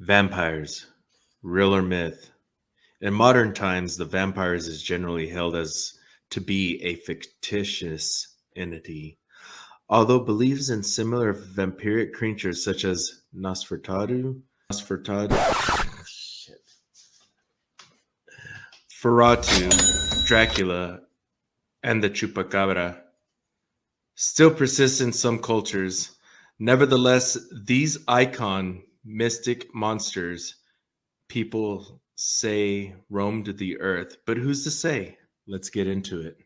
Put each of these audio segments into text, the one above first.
Vampires, real or myth? In modern times, the vampires is generally held as to be a fictitious entity, although believes in similar vampiric creatures such as shit, Ferratu, Dracula, and the Chupacabra still persist in some cultures. Nevertheless, these icon mystic monsters people say roamed the earth, but who's to say? Let's get into it.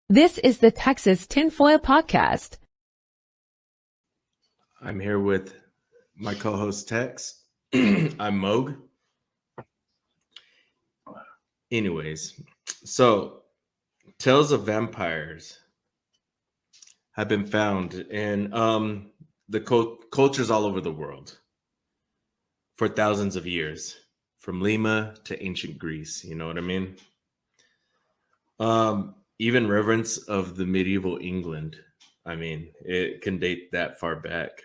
This is the Texas Tinfoil Podcast. I'm here with my co-host Tex. I'm Moog. Anyways, so tales of vampires have been found in the cultures all over the world for thousands of years, from Lima to ancient Greece. You know what I mean? Even reverence of the medieval England. I mean, it can date that far back.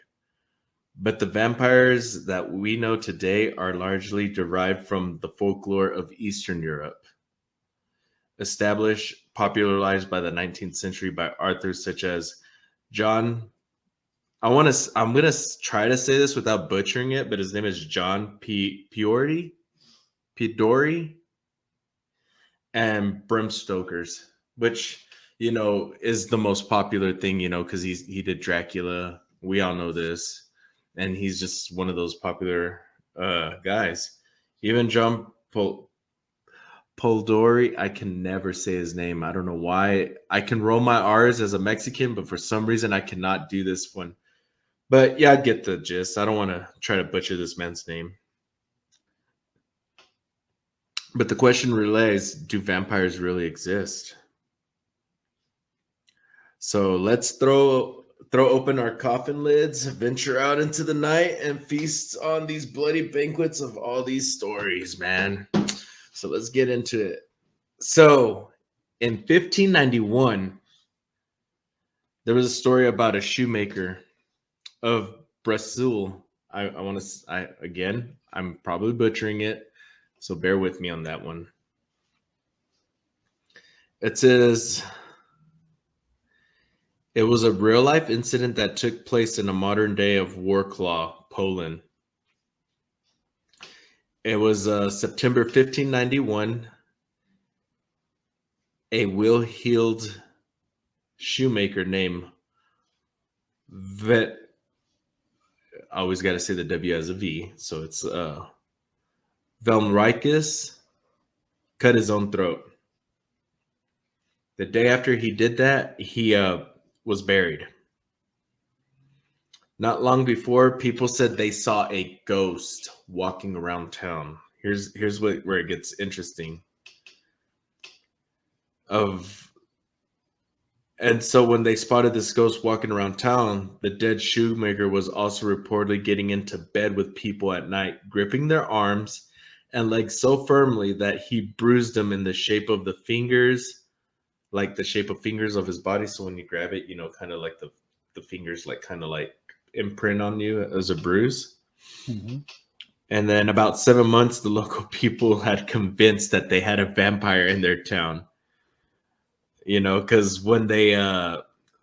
But the vampires that we know today are largely derived from the folklore of Eastern Europe, established, popularized by the 19th century by authors such as John. I'm gonna try to say this without butchering it, but his name is John Pidori, and Bram Stoker's, which is the most popular thing, because he did Dracula. We all know this, and he's just one of those popular guys. Even John Poldori, I can never say his name. I don't know why. I can roll my R's as a Mexican, but for some reason I cannot do this one. But yeah, I get the gist. I don't want to try to butcher this man's name. But the question relays, do vampires really exist? So let's throw open our coffin lids, venture out into the night, and feast on these bloody banquets of all these stories, man. So let's get into it. So in 1591, there was a story about a shoemaker of Brazil. I'm probably butchering it, so bear with me on that one. It says it was a real life incident that took place in a modern day of Warklaw, Poland. It was September 1591. A well-heeled shoemaker named Vet. I always got to say the W as a V, so it's Velmrikus cut his own throat. The day after he did that, he was buried. Not long before, people said they saw a ghost walking around town. Here's where it gets interesting. And so when they spotted this ghost walking around town, the dead shoemaker was also reportedly getting into bed with people at night, gripping their arms and legs so firmly that he bruised them in the shape of the fingers, like the shape of fingers of his body. So when you grab it, kind of like the fingers like kind of like imprint on you as a bruise. Mm-hmm. And then about 7 months, the local people had convinced that they had a vampire in their town. Because when they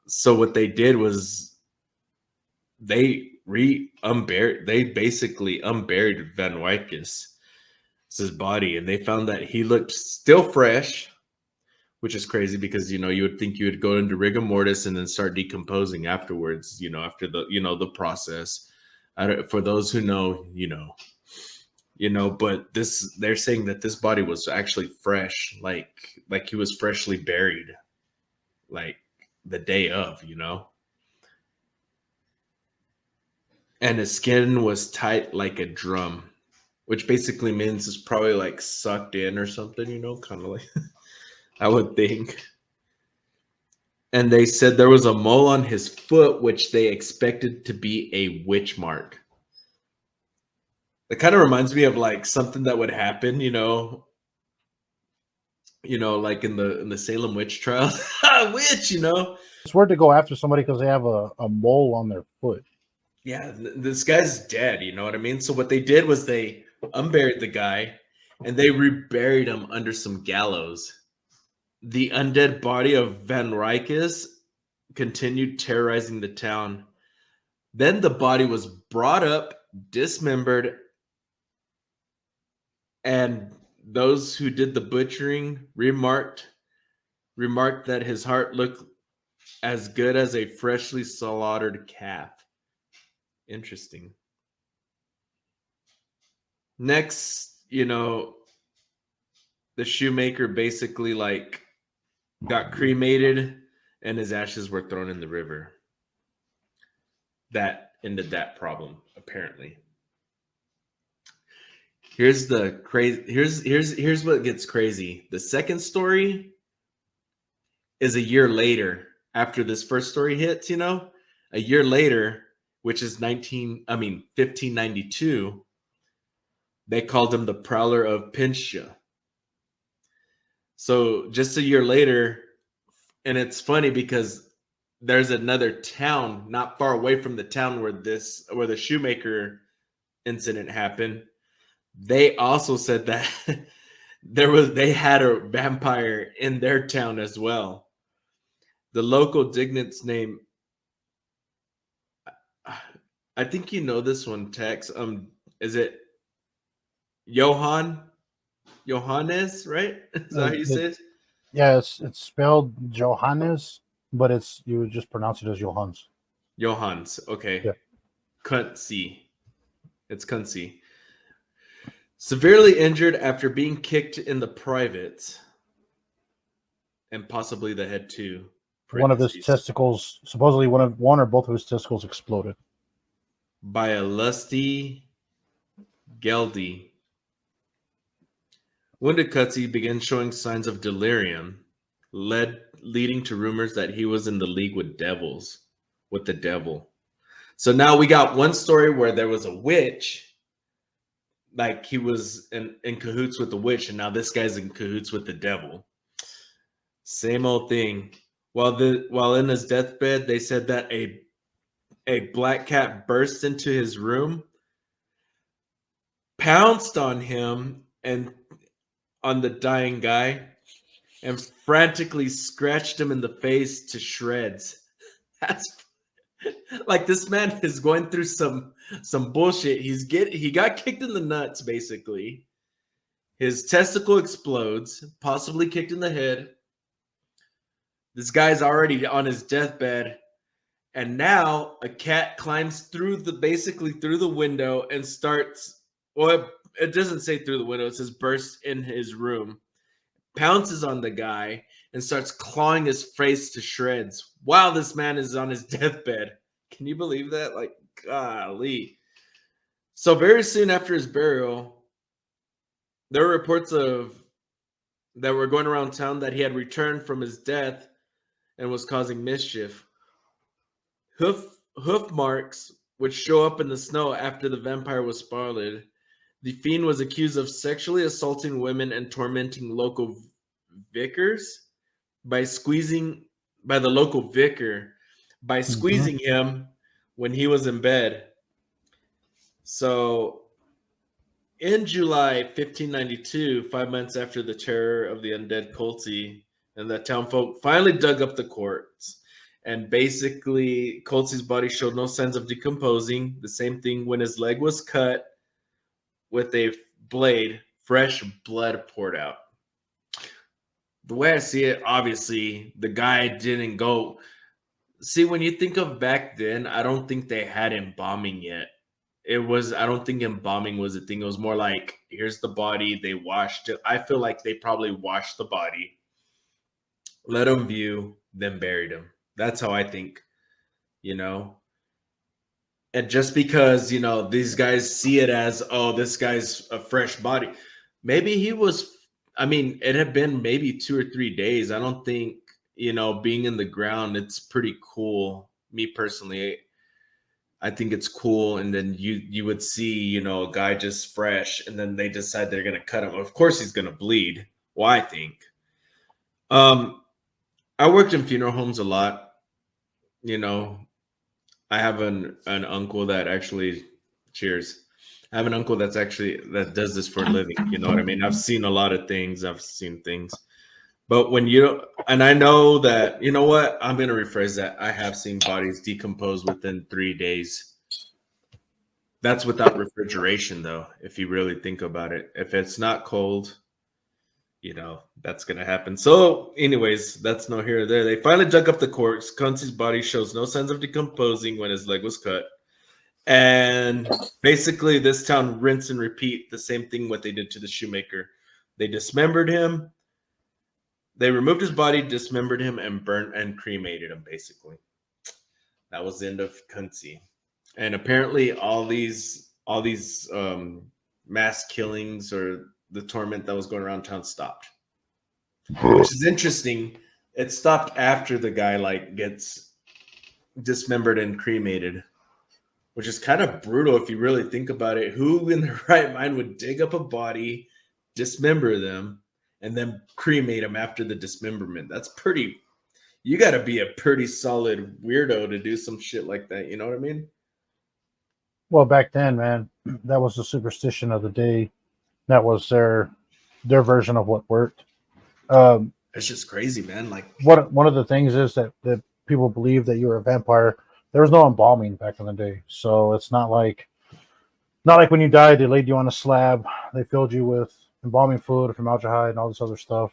so what they did was they basically unburied Van Wyckus' body, and they found that he looked still fresh, which is crazy because you would think you would go into rigor mortis and then start decomposing afterwards, after the process. For those who know, but they're saying that this body was actually fresh, like he was freshly buried, like the day of, and his skin was tight like a drum, which basically means it's probably like sucked in or something, kind of like I would think. And they said there was a mole on his foot, which they expected to be a witch mark. It kind of reminds me of like something that would happen, like in the Salem witch trials. Witch, It's weird to go after somebody because they have a mole on their foot. Yeah, this guy's dead. You know what I mean? So what they did was they unburied the guy, and they reburied him under some gallows. The undead body of Van Rykes continued terrorizing the town. Then the body was brought up, dismembered, and those who did the butchering remarked that his heart looked as good as a freshly slaughtered calf. Interesting. Next, the shoemaker basically like got cremated and his ashes were thrown in the river. That ended that problem, apparently. Here's the crazy here's what gets crazy. The second story is a year later after this first story hits, a year later, which is 1592, they called him the Prowler of Pintia. So just a year later, and it's funny because there's another town not far away from the town where the shoemaker incident happened. They also said that they had a vampire in their town as well. The local dignit's name, I think you know this one, Tex. Is it Johannes, right? Is that how you say it? Yeah, it's spelled Johannes, but you would just pronounce it as Johans. Johans, okay. Yeah. Kunzi. It's Kunzi. Severely injured after being kicked in the privates, and possibly the head too. One of his testicles, supposedly one or both of his testicles exploded. By a lusty Geldy. Wounded Cutzy began showing signs of delirium, leading to rumors that he was in the league with the devil. So now we got one story where there was a witch, like he was in cahoots with the witch, and now this guy's in cahoots with the devil. Same old thing. While in his deathbed, they said that a black cat burst into his room, pounced on him and on the dying guy, and frantically scratched him in the face to shreds. That's like, this man is going through some bullshit. He got kicked in the nuts, basically. His testicle explodes, possibly kicked in the head. This guy's already on his deathbed, and now a cat climbs basically through the window and starts. Well, it doesn't say through the window. It says bursts in his room, pounces on the guy, and starts clawing his face to shreds while this man is on his deathbed. Can you believe that? Like, golly. So very soon after his burial, there were reports that were going around town that he had returned from his death and was causing mischief. Hoof marks would show up in the snow after the vampire was spotted. The fiend was accused of sexually assaulting women and tormenting local vicars by squeezing him when he was in bed. So in July 1592, 5 months after the terror of the undead culty, and the townfolk finally dug up the corpse. And basically, Coltzy's body showed no signs of decomposing. The same thing when his leg was cut with a blade, fresh blood poured out. The way I see it, obviously, the guy didn't go. See, when you think of back then, I don't think they had embalming yet. I don't think embalming was a thing. It was more like, here's the body, they washed it. I feel like they probably washed the body, let him view, then buried him. That's how I think, And just because, these guys see it as, oh, this guy's a fresh body. Maybe it had been maybe 2 or 3 days. I don't think, being in the ground, it's pretty cool. Me personally, I think it's cool. And then you would see, a guy just fresh, and then they decide they're going to cut him. Of course, he's going to bleed. Well, I think. I worked in funeral homes a lot. I have an uncle that actually, cheers. I have an uncle that does this for a living. You know what I mean? I've seen a lot of things. I've seen things. But when you, and I know that, you know what? I'm going to rephrase that. I have seen bodies decompose within 3 days. That's without refrigeration, though, if you really think about it. If it's not cold, that's going to happen. So, anyways, that's no here or there. They finally dug up the corpse. Kunzi's body shows no signs of decomposing when his leg was cut. And basically, this town rinse and repeat the same thing what they did to the shoemaker. They dismembered him. They removed his body, dismembered him, and burnt and cremated him, basically. That was the end of Kunzi. And apparently all these mass killings or the torment that was going around town stopped. Which is interesting. It stopped after the guy gets dismembered and cremated, which is kind of brutal if you really think about it. Who in their right mind would dig up a body, dismember them, and then cremate them after the dismemberment? That's pretty. You got to be a pretty solid weirdo to do some shit like that. You know what I mean? Well, back then, man, that was the superstition of the day. That was their version of what worked. It's just crazy, man. One of the things is that people believe that you were a vampire. There was no embalming back in the day, so it's not like when you died, they laid you on a slab, they filled you with embalming fluid or formaldehyde and all this other stuff,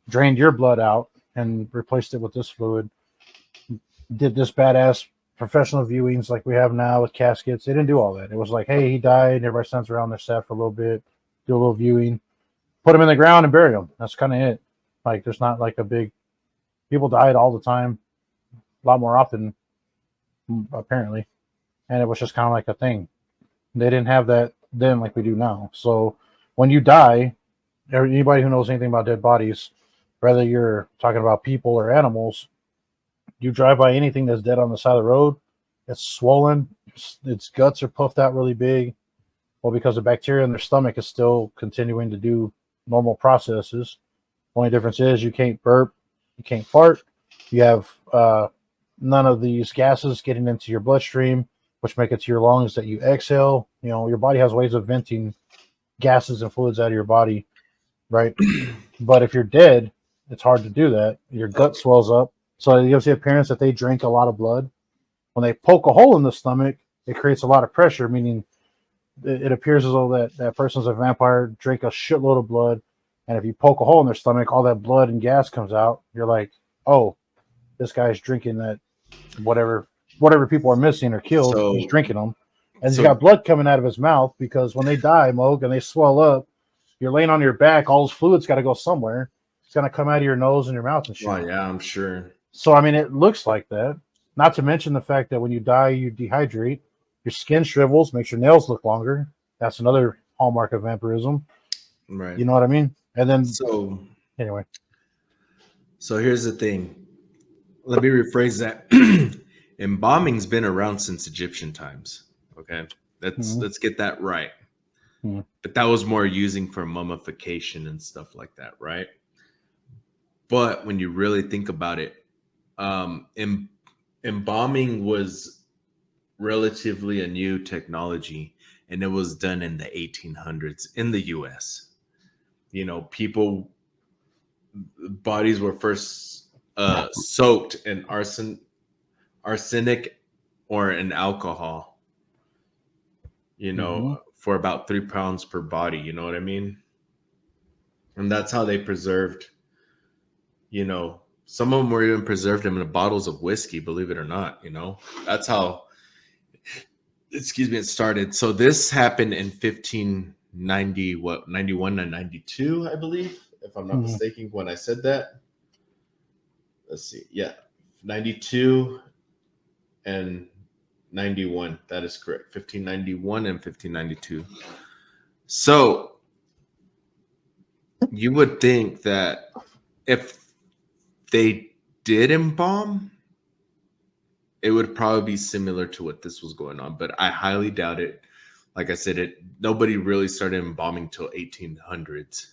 drained your blood out and replaced it with this fluid. Did this badass professional viewings like we have now with caskets. They didn't do all that. It was like, hey, he died. Everybody stands around their set for a little bit, do a little viewing, put him in the ground and bury him. That's kind of it. Like, there's not like a big. People died all the time, a lot more often, apparently, and it was just kind of like a thing. They didn't have that then like we do now. So when you die, anybody who knows anything about dead bodies, whether you're talking about people or animals, you drive by anything that's dead on the side of the road, it's swollen, its guts are puffed out really big. Well, because the bacteria in their stomach is still continuing to do normal processes. Only difference is you can't burp, you can't fart, you have none of these gases getting into your bloodstream, which make it to your lungs that you exhale. Your body has ways of venting gases and fluids out of your body, right? But if you're dead, it's hard to do that. Your gut swells up. So it gives the appearance that they drink a lot of blood. When they poke a hole in the stomach, it creates a lot of pressure, meaning it appears as though that person's a vampire, drink a shitload of blood. And if you poke a hole in their stomach, all that blood and gas comes out. You're like, oh, this guy's drinking that whatever people are missing or killed, he's drinking them. And he's got blood coming out of his mouth because when they die, Moog, and they swell up, you're laying on your back, all those fluid's got to go somewhere. It's going to come out of your nose and your mouth and shit. Oh, yeah, I'm sure. So, I mean, it looks like that. Not to mention the fact that when you die, you dehydrate. Your skin shrivels, makes your nails look longer. That's another hallmark of vampirism. Right. You know what I mean? And then, anyway. So here's the thing. Let me rephrase that. Embalming's been around since Egyptian times. Okay, let's get that right. Mm-hmm. But that was more using for mummification and stuff like that, right? But when you really think about it, embalming was relatively a new technology, and it was done in the 1800s in the U.S. Bodies were first soaked in arsenic or in alcohol, for about 3 pounds per body. You know what I mean? And that's how they preserved, some of them were even preserved in bottles of whiskey, believe it or not. That's how, it started. So this happened in 1590, 91 and 92, I believe, if I'm not mistaken, when I said that. Let's see. Yeah. 92 and 91. That is correct. 1591 and 1592. So you would think that if they did embalm, it would probably be similar to what this was going on, but I highly doubt it. Like I said, nobody really started embalming till 1800s.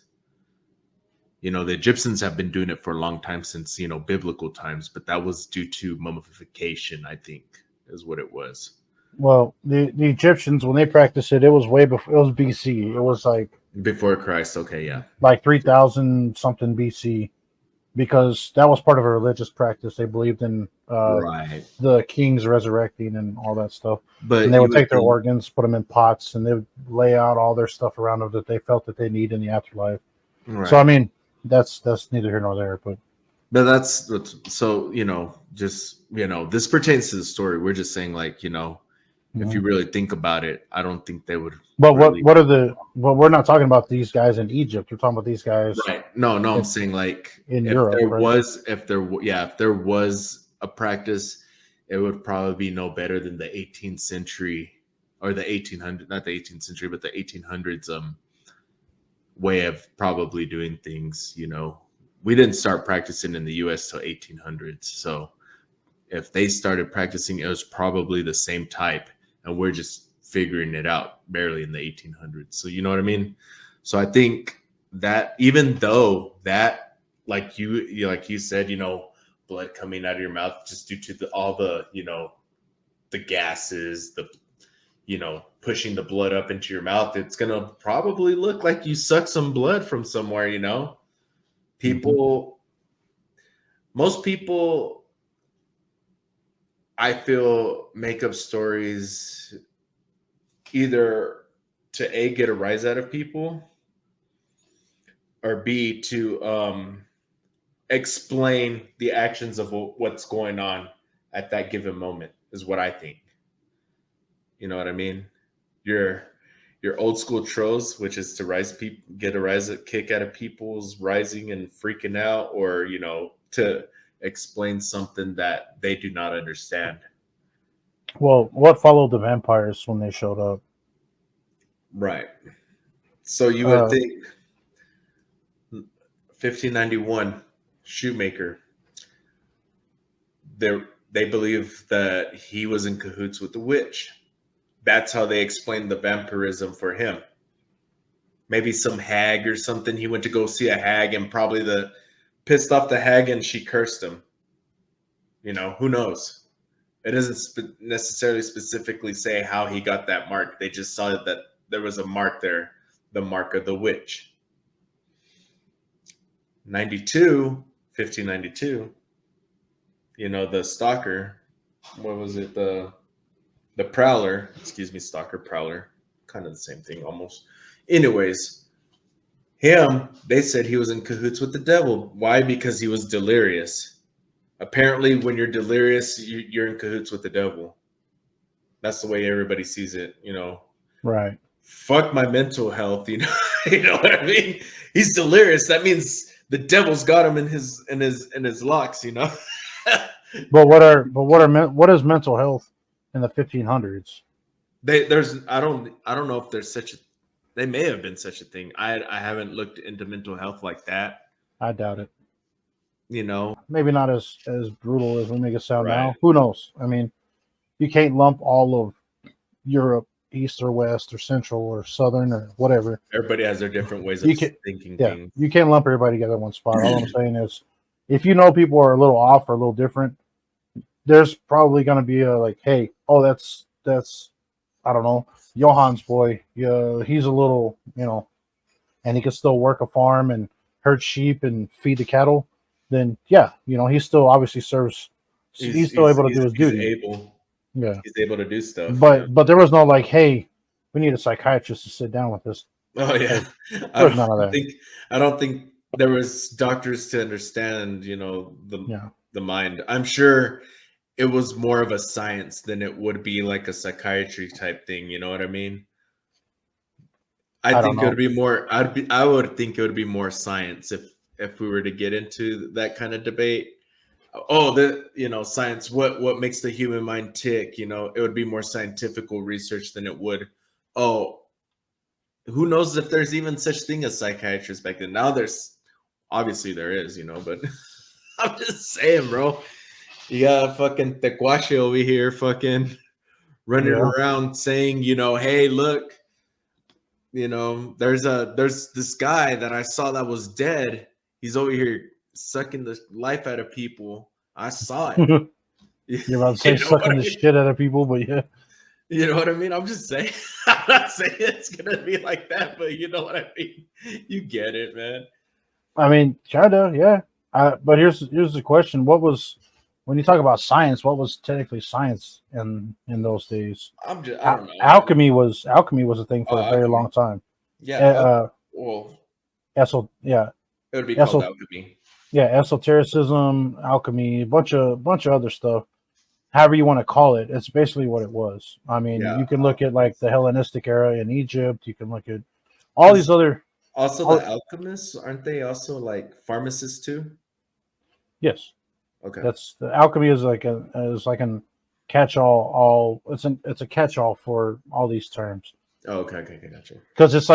The Egyptians have been doing it for a long time, since biblical times, but that was due to mummification, I think. is what it was. Well, the Egyptians when they practiced it, it was way before. It was BC. It was Before Christ. Okay, yeah. like 3,000 something BC, because that was part of a religious practice. They believed in Right. the kings resurrecting and all that stuff. And But they you would would take their think, organs, put them in pots, and they would lay out all their stuff around them that they felt that they need in the afterlife. So I right. mean, that's neither here nor there. But But that's so, just, this pertains to the story. We're just saying, like, if you mhm. really think about it, I don't think they would but really. what are the? Well, we're not talking about these guys in Egypt. We're talking about these guys Right. No, no, I'm in, saying, like, in Europe, right? if there was a practice, it would probably be no better than the 18th century or the 1800, not the 18th century, but the 1800s way of probably doing things. We didn't start practicing in the US till 1800s. So if they started practicing, it was probably the same type, and we're just figuring it out barely in the 1800s. So you know what I mean? So I think that even though that, like you said, blood coming out of your mouth just due to all the the gases, the pushing the blood up into your mouth, it's gonna probably look like you suck some blood from somewhere. Hmm. People, most people, I feel, make up stories either to A, get a rise out of people, or B, to explain the actions of what's going on at that given moment, is what I think. You know what I mean? Your your old school trolls, which is to get a rise kick out of people's rising and freaking out, or to explain something that they do not understand. Well, what followed the vampires when they showed up? Right. So you would Uh, think 1591 shoemaker, they they believe that he was in cahoots with the witch. That's how they explained the vampirism for him. Maybe some hag or something. He went to go see a hag, and probably the pissed off the hag, and she cursed him. Who knows? It doesn't necessarily specifically say how he got that mark. They just saw that there was a mark there, the mark of the witch. 92, 1592. The stalker. What was it? The prowler. Excuse me, stalker, prowler. Kind of the same thing almost. Anyways, they said he was in cahoots with the devil. Why? Because he was delirious. Apparently, when you're delirious, you're in cahoots with the devil. That's the way everybody sees it. right. Fuck my mental health. You know what I mean? He's delirious. That means the devil's got him in his locks. What is mental health in the 1500s? I don't know if there's such a, they may have been such a thing. I haven't looked into mental health like that. I doubt it. You know, Maybe not as brutal as we make it sound right? now. Who knows? I mean, you can't lump all of Europe east or west or central or southern or whatever. Everybody has their different ways of You can, thinking yeah, things. you can't lump everybody together in one spot. All I'm saying is, if you know people are a little off or a little different, there's probably going to be a like, hey, oh, that's I don't know, Johan's boy. Yeah, he's a little, and he can still work a farm and herd sheep and feed the cattle. Then yeah, he still obviously serves. He's He's still he's able to do he's, his he's duty. able Yeah, he's able to do stuff. but there was no like, hey, we need a psychiatrist to sit down with this. Oh yeah. Like, I there was don't none of that. think I don't think there was doctors to understand, Yeah. the mind. I'm sure it was more of a science than it would be like a psychiatry type thing, you know what I mean? I I don't think it know. would be more I would think it would be more science if we were to get into that kind of debate. Oh, science, what makes the human mind tick, it would be more scientifical research than it would. Oh, who knows if there's even such thing as psychiatrists back then. Now there's obviously there is, but I'm just saying, bro. You got fucking Tequache over here fucking running Yeah. around saying, hey, look, there's this guy that I saw that was dead. He's over here sucking the life out of people. I saw it. You're about to say You know what sucking I the mean? shit out of people, but yeah. You know what I mean? I'm just saying. I'm not saying it's gonna be like that, but you know what I mean. You get it, man. I mean, kinda, yeah. But here's the question: what was when you talk about science? What was technically science in those days? I don't know, man. Alchemy was a thing Oh, for a very long alchemy. time. Yeah. Uh, Well, yeah, it would be called eso, alchemy. yeah, esotericism, alchemy, a bunch of other stuff. However you want to call it, it's basically what it was. I mean, Yeah. you can look at like the Hellenistic era in Egypt. You can look at all these Is other. also the All, alchemists, aren't they also like pharmacists too? yes, Okay. that's the alchemy is like an catch-all. It's a catch-all for all these terms Oh, okay, gotcha. because it's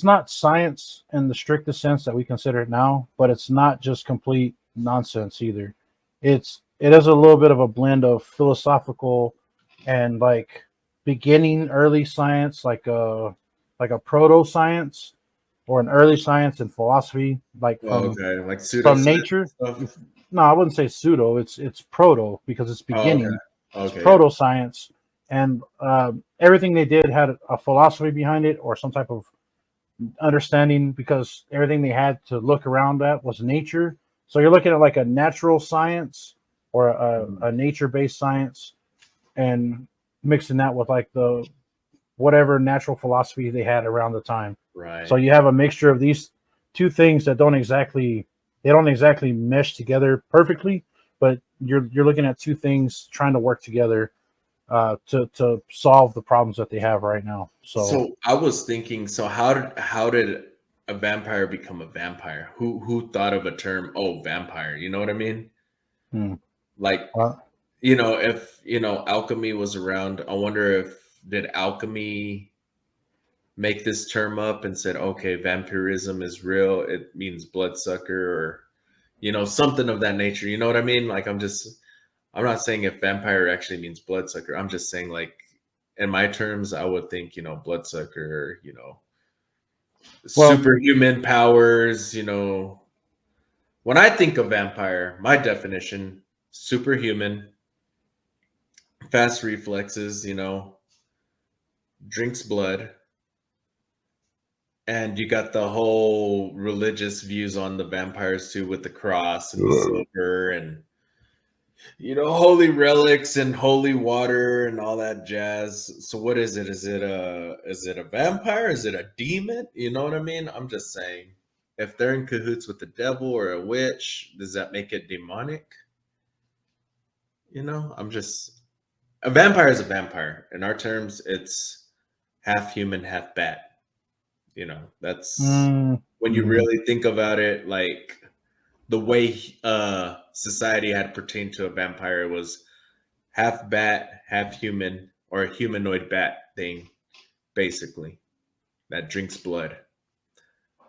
not science in the strictest sense that we consider it now, but it's not just complete nonsense either. It is a little bit of a blend of philosophical and like beginning early science, like a proto science or an early science and philosophy, like Oh, okay, like from pseudoscience nature. stuff. No, I wouldn't say pseudo. It's proto because it's Oh, okay, beginning. It's okay, yeah. proto science, and everything they did had a philosophy behind it or some type of understanding because everything they had to look around at was nature. So you're looking at like a natural science or Mhm. a nature-based science, and mixing that with like the whatever natural philosophy they had around the time. So Right. you have a mixture of these two things that don't exactly mesh together perfectly, but you're looking at two things trying to work together to solve the problems that they have right now. So, So I was thinking, so how did a vampire become a vampire? Who thought of a term, oh, vampire? You know what I mean? hmm, Like, uh, if alchemy was around, I wonder if did alchemy make this term up and said, okay, vampirism is real. It means bloodsucker or something of that nature. You know what I mean? Like I'm not saying if vampire actually means bloodsucker. I'm just saying like in my terms, I would think, bloodsucker, well, superhuman powers. When I think of vampire, my definition, superhuman, fast reflexes, drinks blood, and you got the whole religious views on the vampires too with the cross and the silver and holy relics and holy water and all that jazz. So what is it? Is it a vampire? Is it a demon? You know what I mean? I'm just saying, if they're in cahoots with the devil or a witch, does that make it demonic? I'm just a vampire is a vampire. In our terms, it's half human, half bat. That's mm, when you mm, really think about it, like the way society had pertained to a vampire was half bat, half human, or a humanoid bat thing, basically, that drinks blood.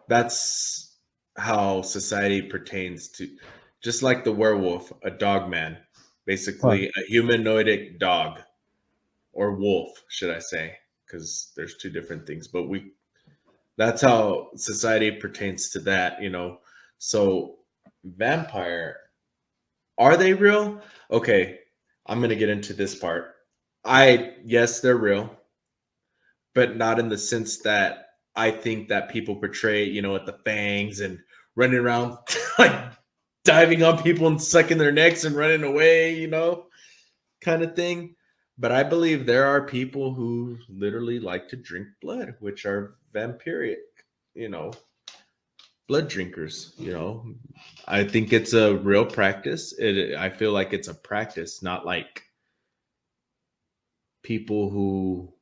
That's how society pertains to, just like the werewolf, a dog man, right. basically a humanoidic dog or wolf, should I say, because there's two different things, but that's how society pertains to that. So, vampire, are they real? Okay, I'm going to get into this part. Yes, they're real, but not in the sense that I think that people portray, with the fangs and running around like diving on people and sucking their necks and running away, kind of thing. But I believe there are people who literally like to drink blood, which are vampiric, you know, blood drinkers. I think it's a real practice. I feel like it's a practice, not like people who,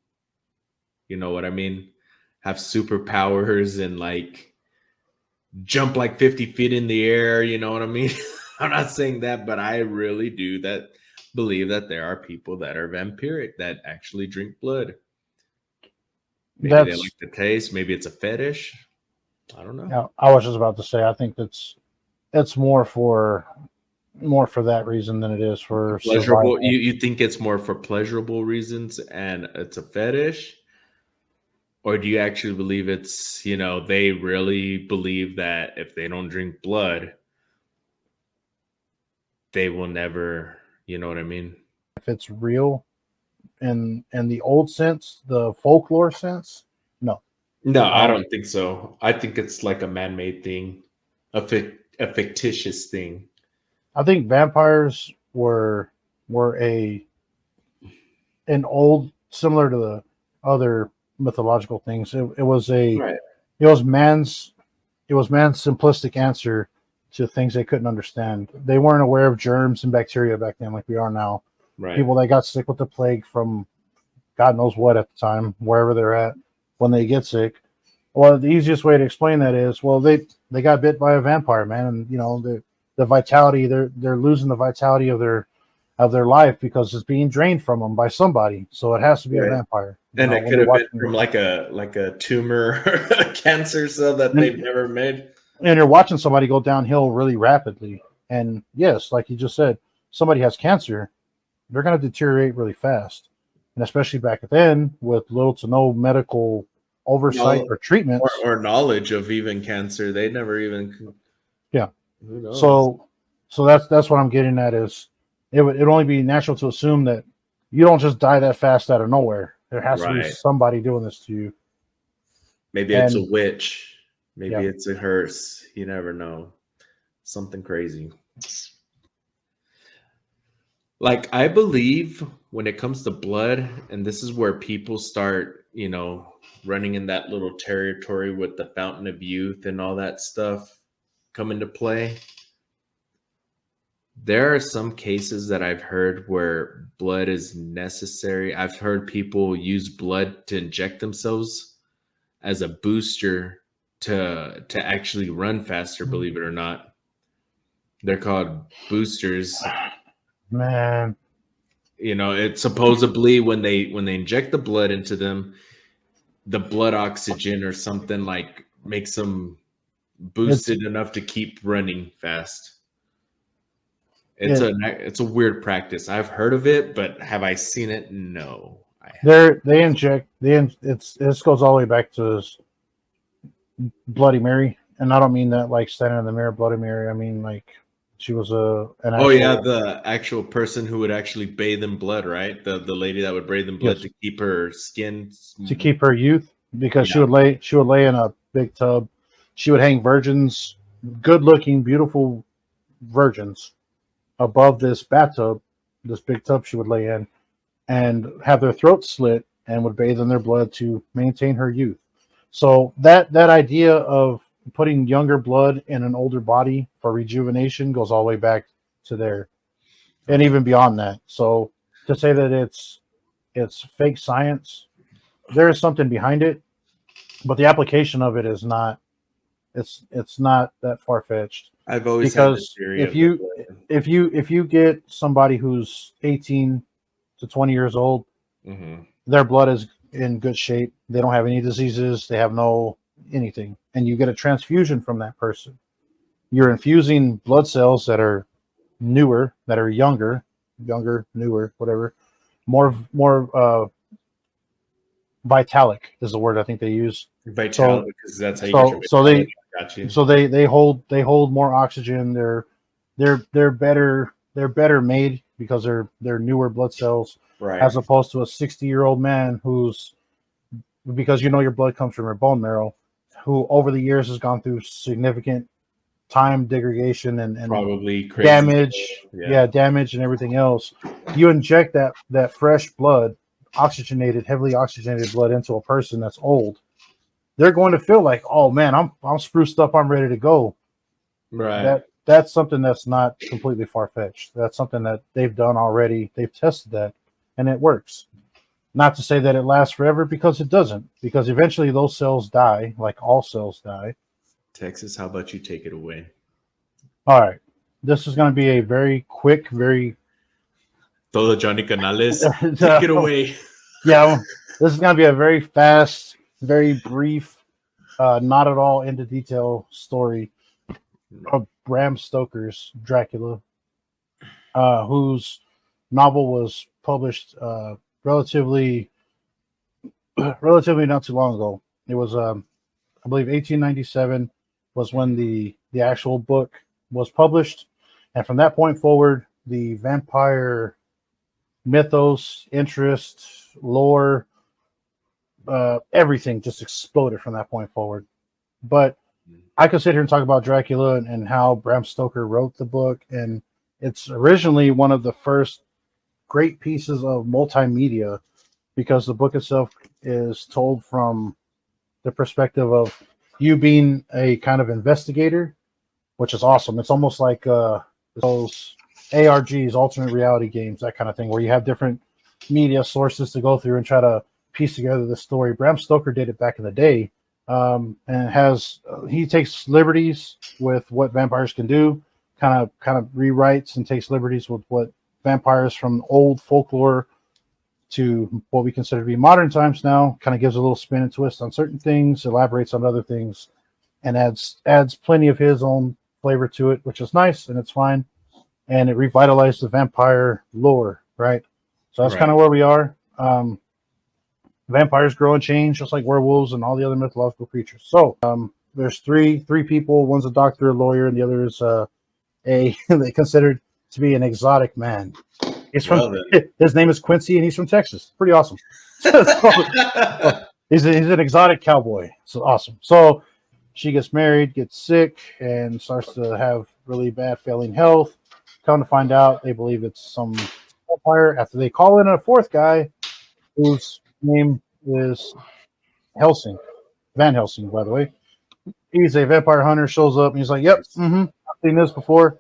you know what I mean, have superpowers and like jump like 50 feet in the air. You know what I mean? I'm not saying that, but I really do believe that there are people that are vampiric that actually drink blood. Maybe they like That's the taste. Maybe it's a fetish. I don't know. yeah. I was just about to say. I think it's more for that reason than it is for Pleasurable. survival. You think it's more for pleasurable reasons and it's a fetish? Or do you actually believe they really believe that if they don't drink blood, they will never, you know what I mean? If it's real in the old sense, the folklore sense, no. No, I Um, don't think so. I think it's like a man-made thing, a fictitious thing. I think vampires were a an old, similar to the other mythological things. Right. It was man's man's simplistic answer to things they couldn't understand. They weren't aware of germs and bacteria back then like we are now. Right. People that got sick with the plague from God knows what at the time, wherever they're at, when they get sick. Well, the easiest way to explain that is, well, they got bit by a vampire, man, and the vitality, they're losing the vitality of their life because it's being drained from them by somebody. So it has to be a Right. vampire. And it When could you're have been watching, from like a tumor or a cancer cell that they've never made. and you're watching somebody go downhill really rapidly. And yes, like you just said, somebody has cancer, they're going to deteriorate really fast. And especially back then, with little to no medical oversight No, or treatments. or knowledge of even cancer. They never even. Yeah. Who knows? So that's what I'm getting at is it'd only be natural to assume that you don't just die that fast out of nowhere. There has to be Right. somebody doing this to you. Maybe it's a And witch. Maybe yeah, it's a hearse. You never know. Something crazy. Like, I believe when it comes to blood, and this is where people start, running in that little territory with the fountain of youth and all that stuff come into play. There are some cases that I've heard where blood is necessary. I've heard people use blood to inject themselves as a booster to actually run faster, believe it or not. They're called boosters. man, It's supposedly when they inject the blood into them, the blood oxygen or something like makes them boosted enough to keep running fast. It's a weird practice. I've heard of it, but have I seen it? No, I haven't. this goes all the way back to Bloody Mary, and I don't mean that like standing in the mirror, Bloody Mary. I mean like she was an actual. Oh yeah, the actual person who would actually bathe in blood, right? The lady that would bathe in blood Yes. to keep her skin To keep her youth, because Yeah. she would lay in a big tub. She would hang virgins, good looking, beautiful virgins, above this bathtub, this big tub she would lay in, and have their throats slit and would bathe in their blood to maintain her youth. So that idea of putting younger blood in an older body for rejuvenation goes all the way back to there, and even beyond that. So to say that it's fake science, there is something behind it, but the application of it is not. It's not that far fetched. I've always had the Because theory if of you the blood. if you get somebody who's 18 to 20 years old, their blood is in good shape. They don't have any diseases. They have no anything, and you get a transfusion from that person. You're infusing blood cells that are newer, that are younger, newer, whatever, more vitalic is the word I think they use. Vitality, because that's how you get your So vitality. Got you. they hold more oxygen. They're better made because they're newer blood cells, Right. as opposed to a 60-year-old man who's, because your blood comes from your bone marrow, who over the years has gone through significant time degradation and Probably crazy damage, stuff. damage and everything else. You inject that fresh blood, heavily oxygenated blood into a person that's old, they're going to feel like, oh man, I'm spruced up, I'm ready to go. Right. That's something that's not completely far fetched. That's something that they've done already. They've tested that, and it works. Not to say that it lasts forever, because it doesn't. Because eventually those cells die, like all cells die. Texas, how about you take it away? All right, this is going to be a very quick, very Todo Johnny Canales, take it away. Yeah, this is going to be a very fast, very brief, not at all into detail story of Bram Stoker's Dracula, whose novel was published relatively not too long ago. It was, I believe, 1897 was when the actual book was published, And from that point forward, the vampire mythos, interest, lore, everything just exploded from that point forward. But I could sit here and talk about Dracula and how Bram Stoker wrote the book, and it's originally one of the first great pieces of multimedia because the book itself is told from the perspective of you being a kind of investigator, which is awesome. It's almost like those ARGs, alternate reality games, that kind of thing, where you have different media sources to go through and try to piece together the story. Bram Stoker did it back in the day, and he takes liberties with what vampires can do, kind of rewrites and takes liberties with what vampires from old folklore to what we consider to be modern times now, kind of gives a little spin and twist on certain things, elaborates on other things, and adds plenty of his own flavor to it, which is nice and it's fine. And it revitalized the vampire lore, right? So that's kind of where we are. Vampires grow and change just like werewolves and all the other mythological creatures. So there's three people. One's a doctor, a lawyer, and the other is they considered to be an exotic man. His name is Quincy, and he's from Texas. Pretty awesome. He's an exotic cowboy. So awesome. So she gets married, gets sick, and starts to have really bad failing health. Come to find out, they believe it's some vampire. After they call in a fourth guy, whose name is Helsing, Van Helsing, by the way. He's a vampire hunter. Shows up, and he's like, "Yep, I've seen this before.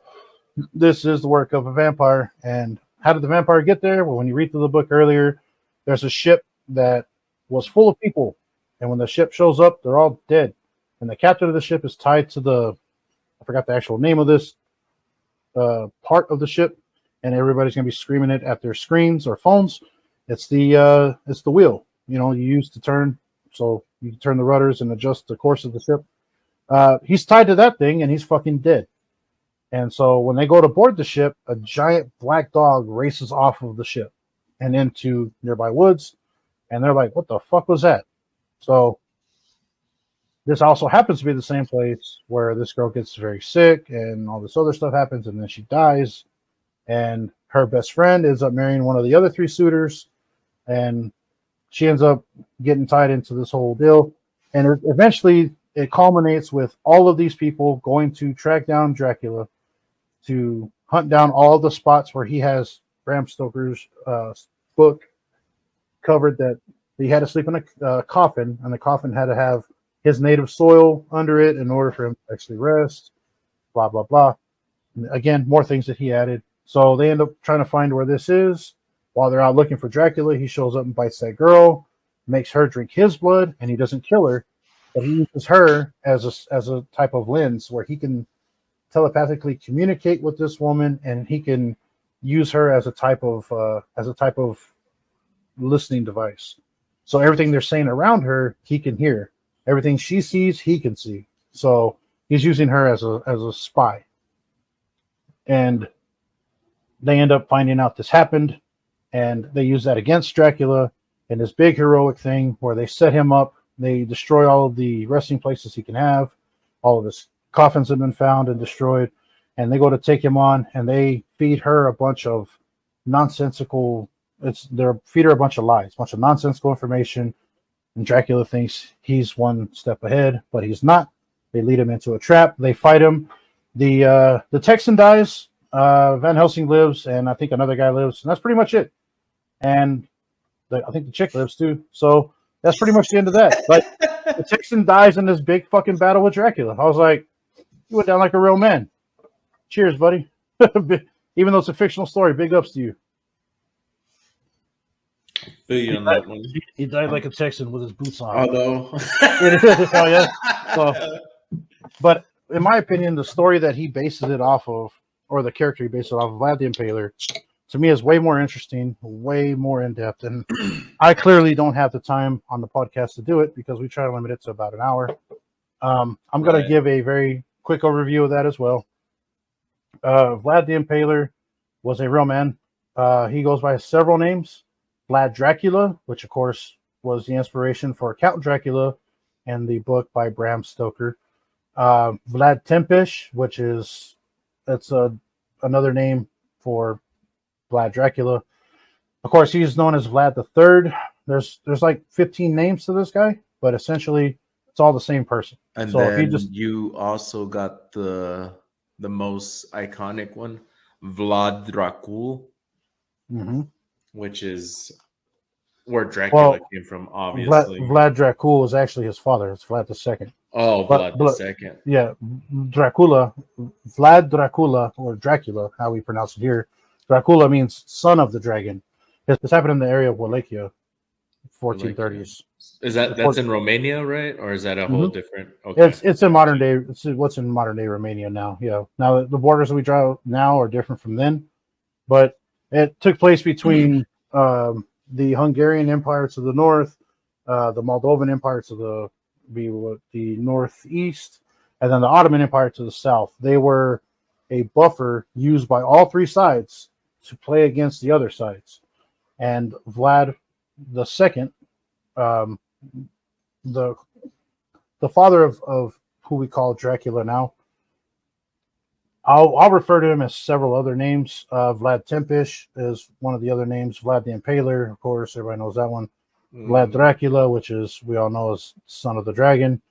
This is the work of a vampire." And how did the vampire get there? Well, when you read through the book earlier, there's a ship that was full of people, and when the ship shows up, they're all dead. And the captain of the ship is tied to I forgot the actual name of this part of the ship, and everybody's gonna be screaming it at their screens or phones. It's the wheel, you use to turn, so you can turn the rudders and adjust the course of the ship. He's tied to that thing, and he's fucking dead. And so when they go to board the ship, a giant black dog races off of the ship and into nearby woods, and they're like, "What the fuck was that?" So this also happens to be the same place where this girl gets very sick and all this other stuff happens, and then she dies, and her best friend ends up marrying one of the other three suitors, and she ends up getting tied into this whole deal. And eventually it culminates with all of these people going to track down Dracula to hunt down all the spots where he has Bram Stoker's book covered, that he had to sleep in a coffin, and the coffin had to have his native soil under it in order for him to actually rest, blah, blah, blah. And again, more things that he added. So they end up trying to find where this is. While they're out looking for Dracula, he shows up and bites that girl, makes her drink his blood, and he doesn't kill her, but he uses her as a type of lens where he can telepathically communicate with this woman, and he can use her as a type of listening device. So everything they're saying around her, he can hear. Everything she sees, he can see. So he's using her as a spy. And they end up finding out this happened, and they use that against Dracula in this big heroic thing where they set him up. They destroy all of the resting places he can have. All of his coffins have been found and destroyed, and they go to take him on, and they feed her a bunch of nonsensical. They feed her a bunch of lies, a bunch of nonsensical information, and Dracula thinks he's one step ahead, but he's not. They lead him into a trap. They fight him. The Texan dies. Van Helsing lives, and I think another guy lives, and that's pretty much it. And I think the chick lives too. So that's pretty much the end of that. But the Texan dies in this big fucking battle with Dracula. I was like, you went down like a real man. Cheers, buddy. Even though it's a fictional story, big ups to you. He died like a Texan with his boots on. Oh, no. Oh, yeah. So, but in my opinion, the story that he bases it off of, or the character he bases it off of, Vlad the Impaler, to me is way more interesting, way more in-depth. And I clearly don't have the time on the podcast to do it because we try to limit it to about an hour. I'm going to give a very quick overview of that as well. Vlad the Impaler was a real man. He goes by several names. Vlad Dracula, which of course was the inspiration for Count Dracula and the book by Bram Stoker. Vlad Tempish, which is a another name for Vlad Dracula. Of course, he's known as Vlad the Third. There's like 15 names to this guy, but essentially it's all the same person. And So if you then just you also got the most iconic one, Vlad Dracul, Mhm. which is where Dracula well, came from, obviously. Vlad Dracul is actually his father. It's Vlad the Second. Oh, But, Vlad the but Second. yeah, Dracula, Vlad Dracula, or Dracula, how we pronounce it here. Dracula means son of the dragon. This happened in the area of Wallachia, Like, 1430s. is The that's port- in Romania, right? Or is that a whole Mhm. different? Okay, It's in modern gotcha. day. It's what's in modern day Romania now. Yeah, now the borders we draw now are different from then, but it took place between the Hungarian Empire to the north, the Moldovan Empire to the northeast, and then the Ottoman Empire to the south. They were a buffer used by all three sides to play against the other sides. And Vlad the Second, um, the father of who we call Dracula now. I'll refer to him as several other names. Vlad Tempish is one of the other names. Vlad the Impaler, of course, everybody knows that one. Vlad Mm, Dracula, which is we all know as son of the dragon.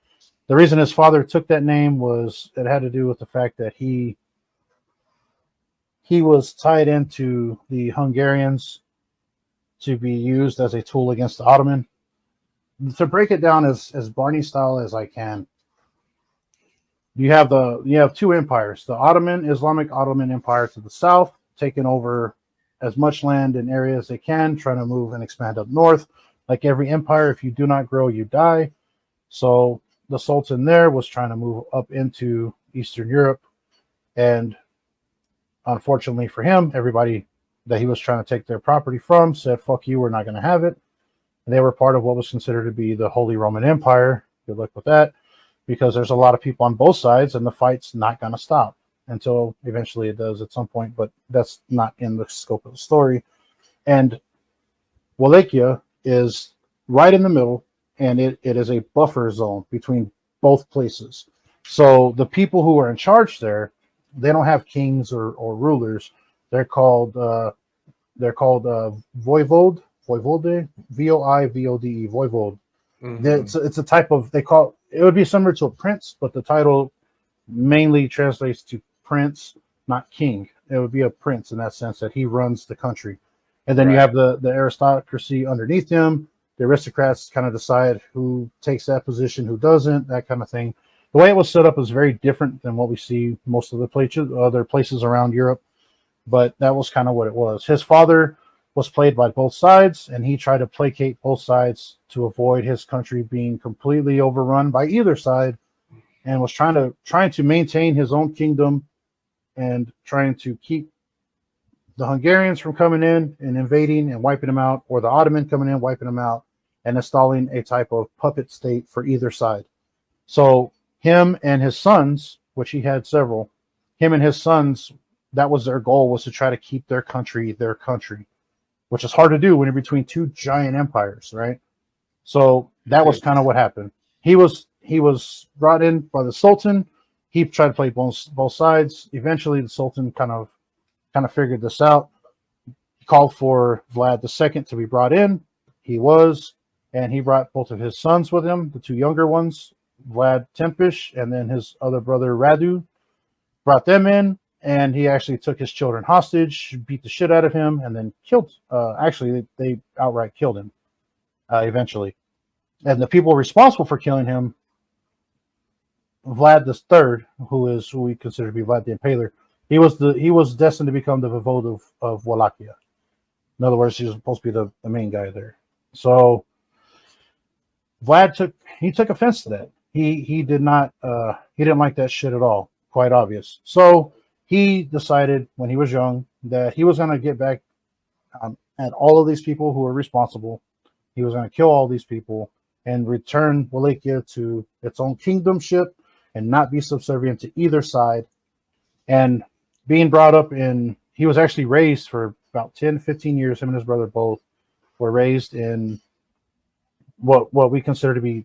The reason his father took that name was it had to do with the fact that he was tied into the Hungarians to be used as a tool against the Ottoman. To break it down as Barney style as I can, you have two empires: the Islamic Ottoman Empire to the south, taking over as much land and area as they can, trying to move and expand up north. Like every empire, if you do not grow, you die. So the Sultan there was trying to move up into Eastern Europe, and unfortunately for him, everybody that he was trying to take their property from said, "Fuck you, we're not going to have it." And they were part of what was considered to be the Holy Roman Empire. Good luck with that, because there's a lot of people on both sides, and the fight's not going to stop until eventually it does at some point. But that's not in the scope of the story. And Wallachia is right in the middle, and it is a buffer zone between both places. So the people who are in charge there, they don't have kings or rulers. They're called voivode, voivode, voivode, voivode. mhm. It's a type of they call it would be similar to a prince, but the title mainly translates to prince, not king. It would be a prince in that sense that he runs the country. And then you Right. have the aristocracy underneath him. The aristocrats kind of decide who takes that position, who doesn't, that kind of thing. The way it was set up is very different than what we see most of the places, other places around Europe, but that was kind of what it was. His father was played by both sides, and he tried to placate both sides to avoid his country being completely overrun by either side, and was trying to maintain his own kingdom and trying to keep the Hungarians from coming in and invading and wiping them out, or the Ottoman coming in, wiping them out, and installing a type of puppet state for either side. So him and his sons, which he had several, him and his sons, that was their goal, was to try to keep their country, which is hard to do when you're between two giant empires, right? So that was kind of what happened. He was brought in by the Sultan. He tried to play both sides. Eventually, the Sultan kind of figured this out. He called for Vlad II to be brought in. He was, and he brought both of his sons with him, the two younger ones, Vlad Tempish, and then his other brother Radu. Brought them in, and he actually took his children hostage, beat the shit out of him, and then killed. Actually, they outright killed him eventually. And the people responsible for killing him, Vlad the Third, who we consider to be Vlad the Impaler, he was destined to become the voivode of Wallachia. In other words, he was supposed to be the main guy there. So Vlad took offense to that. He did not he didn't like that shit at all. Quite obvious. So he decided when he was young that he was going to get back at all of these people who were responsible. He was going to kill all these people and return Wallachia to its own kingdomship and not be subservient to either side. And being brought up he was actually raised for about 10, 15 years. Him and his brother both were raised in what we consider to be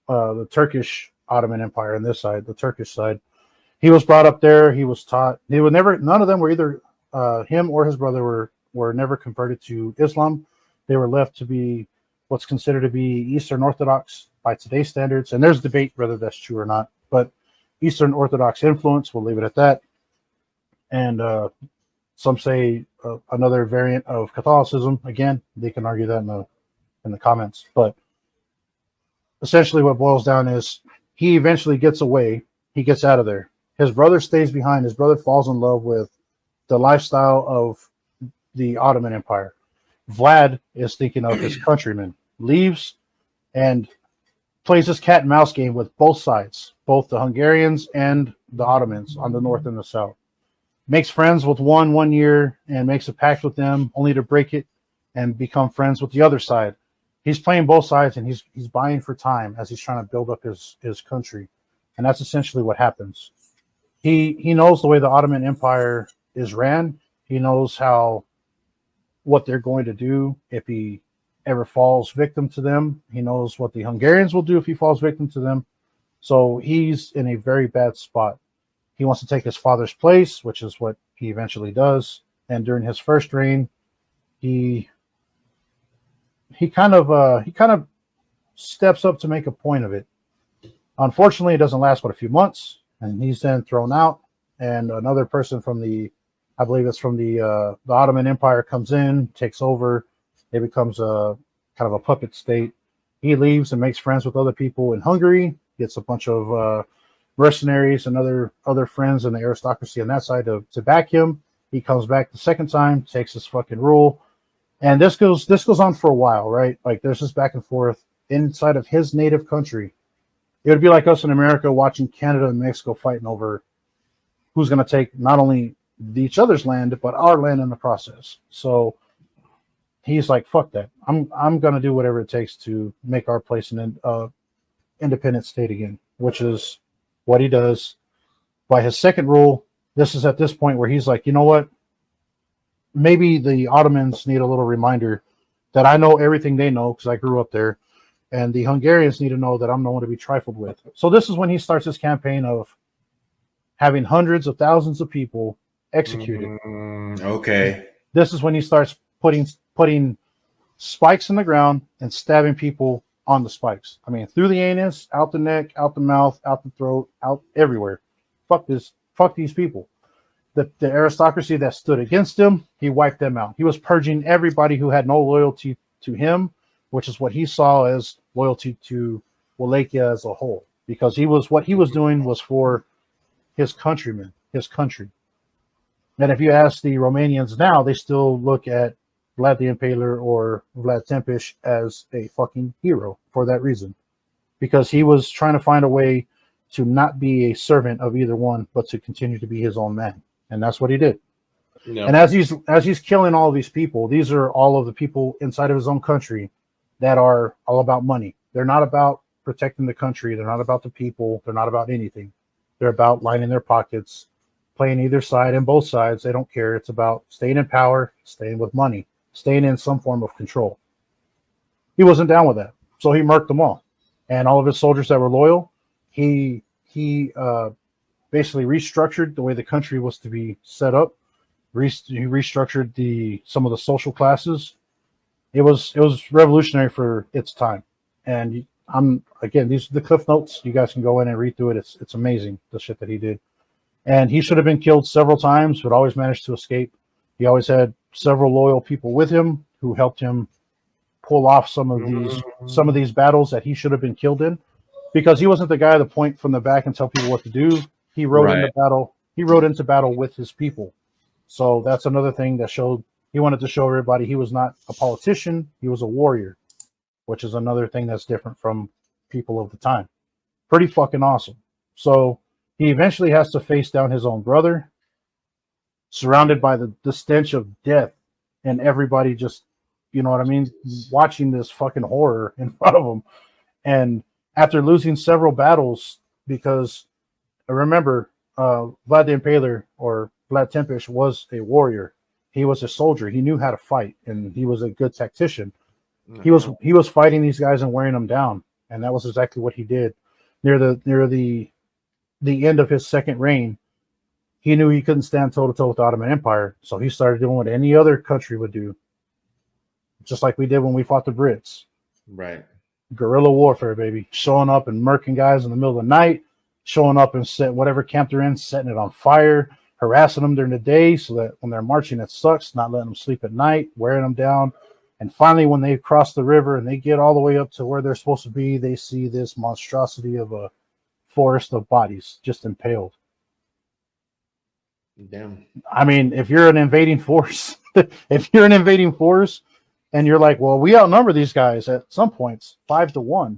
the Turkish Ottoman Empire on this side, the Turkish side. He was brought up there. He was taught. They were never. None of them were either. Him or his brother were never converted to Islam. They were left to be what's considered to be Eastern Orthodox by today's standards. And there's debate whether that's true or not. But Eastern Orthodox influence, we'll leave it at that. And some say another variant of Catholicism. Again, they can argue that in the comments. But essentially, what boils down is he eventually gets away. He gets out of there. His brother stays behind. His brother falls in love with the lifestyle of the Ottoman Empire. Vlad is thinking of his countrymen, leaves, and plays this cat and mouse game with both sides, both the Hungarians and the Ottomans on the north and the south. Makes friends with one year and makes a pact with them, only to break it and become friends with the other side. He's playing both sides, and he's buying for time as he's trying to build up his country. And that's essentially what happens. He knows the way the Ottoman Empire is ran. He knows what they're going to do if he ever falls victim to them. He knows what the Hungarians will do if he falls victim to them. So he's in a very bad spot. He wants to take his father's place, which is what he eventually does. And during his first reign, he kind of steps up to make a point of it. Unfortunately, it doesn't last but a few months, and he's then thrown out. And another person from I believe it's from the Ottoman Empire comes in, takes over. It becomes a kind of a puppet state. He leaves and makes friends with other people in Hungary, gets a bunch of mercenaries and other friends in the aristocracy on that side to back him. He comes back the second time, takes his fucking rule. And this goes on for a while, right? Like there's this back and forth inside of his native country. It would be like us in America watching Canada and Mexico fighting over who's going to take not only each other's land, but our land in the process. So he's like, fuck that. I'm going to do whatever it takes to make our place an independent state again, which is what he does. By his second rule, this is at this point where he's like, you know what? Maybe the Ottomans need a little reminder that I know everything they know because I grew up there. And the Hungarians need to know that I'm no one to be trifled with. So this is when he starts his campaign of having hundreds of thousands of people executed. Okay. This is when he starts putting spikes in the ground and stabbing people on the spikes. I mean, through the anus, out the neck, out the mouth, out the throat, out everywhere. Fuck these people. The aristocracy that stood against him, he wiped them out. He was purging everybody who had no loyalty to him, which is what he saw as loyalty to Wallachia as a whole. Because what he was doing was for his countrymen, his country. And if you ask the Romanians now, they still look at Vlad the Impaler or Vlad Tepes as a fucking hero for that reason. Because he was trying to find a way to not be a servant of either one, but to continue to be his own man. And that's what he did. Yep. And as he's killing all of these people, these are all of the people inside of his own country that are all about money. They're not about protecting the country. They're not about the people. They're not about anything. They're about lining their pockets, playing either side and both sides. They don't care. It's about staying in power, staying with money, staying in some form of control. He wasn't down with that. So he murked them all. And all of his soldiers that were loyal, he basically restructured the way the country was to be set up. He restructured some of the social classes. It was revolutionary for its time. And these are the cliff notes. You guys can go in and read through it. It's amazing, the shit that he did. And he should have been killed several times, but always managed to escape. He always had several loyal people with him who helped him pull off some of these battles that he should have been killed in, because he wasn't the guy to point from the back and tell people what to do. He rode into battle. He rode into battle with his people. So that's another thing that showed he wanted to show everybody he was not a politician. He was a warrior, which is another thing that's different from people of the time. Pretty fucking awesome. So he eventually has to face down his own brother, surrounded by the stench of death, and everybody just, you know what I mean, watching this fucking horror in front of him. And after losing several battles, because remember, Vlad the Impaler or Vlad Tepes was a warrior. He was a soldier. He knew how to fight, and he was a good tactician. He was fighting these guys and wearing them down, and that was exactly what he did near the the end of his second reign, he knew he couldn't stand toe to toe with the Ottoman Empire, so he started doing what any other country would do, just like we did when we fought the Brits. Right. Guerrilla warfare, baby. Showing up and murking guys in the middle of the night, showing up and set whatever camp they're in, setting it on fire, harassing them during the day so that when they're marching it sucks, not letting them sleep at night, wearing them down. And finally, when they cross the river and they get all the way up to where they're supposed to be, they see this monstrosity of a forest of bodies just impaled. Damn. I mean, if you're an invading force, and you're like, well, we outnumber these guys at some points 5-1,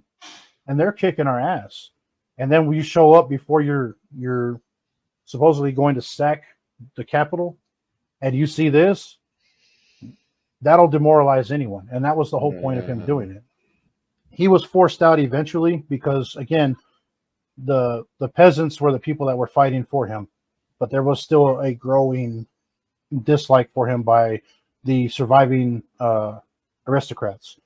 and they're kicking our ass. And then when you show up before you're supposedly going to sack the capital, and you see this, that'll demoralize anyone. And that was the whole point of him doing it. He was forced out eventually because, again, the peasants were the people that were fighting for him, but there was still a growing dislike for him by the surviving aristocrats.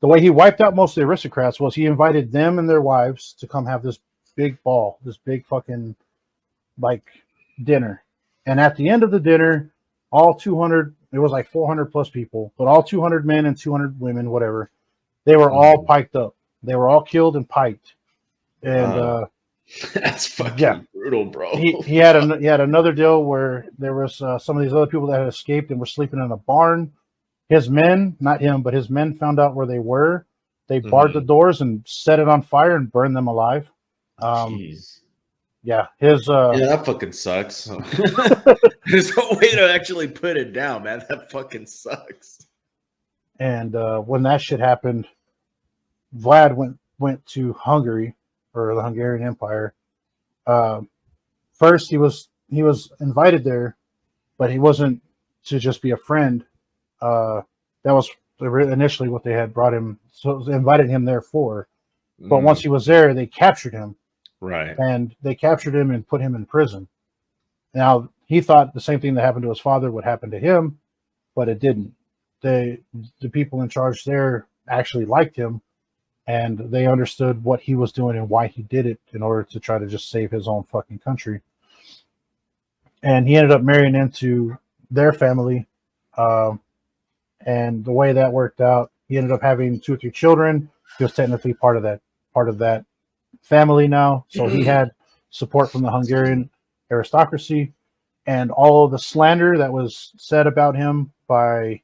The way he wiped out most of the aristocrats was he invited them and their wives to come have this big ball, this big fucking like dinner. And at the end of the dinner, all 200, it was like 400 plus people, but all 200 men and 200 women, whatever, they were all piked up. They were all killed and piked. And that's fucking brutal, bro. He had another deal where there was some of these other people that had escaped and were sleeping in a barn. His men, not him, but his men found out where they were. They barred the doors and set it on fire and burned them alive. Jeez. Yeah, that fucking sucks. There's no way to actually put it down, man. That fucking sucks. And when that shit happened, Vlad went to Hungary, or the Hungarian Empire. First, he was invited there, but he wasn't to just be a friend. That was initially what they had brought him. So they invited him there for. But once he was there, they captured him. Right. And they captured him and put him in prison. Now, he thought the same thing that happened to his father would happen to him, but it didn't. The people in charge there actually liked him, and they understood what he was doing and why he did it in order to try to just save his own fucking country. And he ended up marrying into their family. And the way that worked out, he ended up having 2 or 3 children. He was technically part of that family now. So he had support from the Hungarian aristocracy, and all of the slander that was said about him by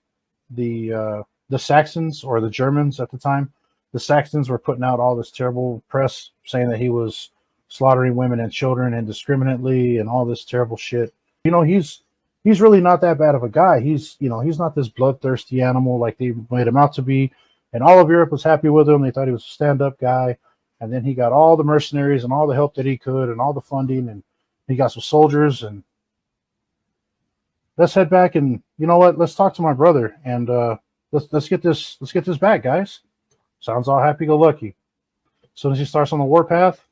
the Saxons, or the Germans at the time. The Saxons were putting out all this terrible press saying that he was slaughtering women and children indiscriminately and all this terrible shit. You know, he's really not that bad of a guy. He's not this bloodthirsty animal like they made him out to be. And all of Europe was happy with him. They thought he was a stand-up guy. And then he got all the mercenaries and all the help that he could and all the funding, and he got some soldiers. And let's head back and, you know what? Let's talk to my brother and let's get this back, guys. Sounds all happy-go-lucky. As soon as he starts on the warpath,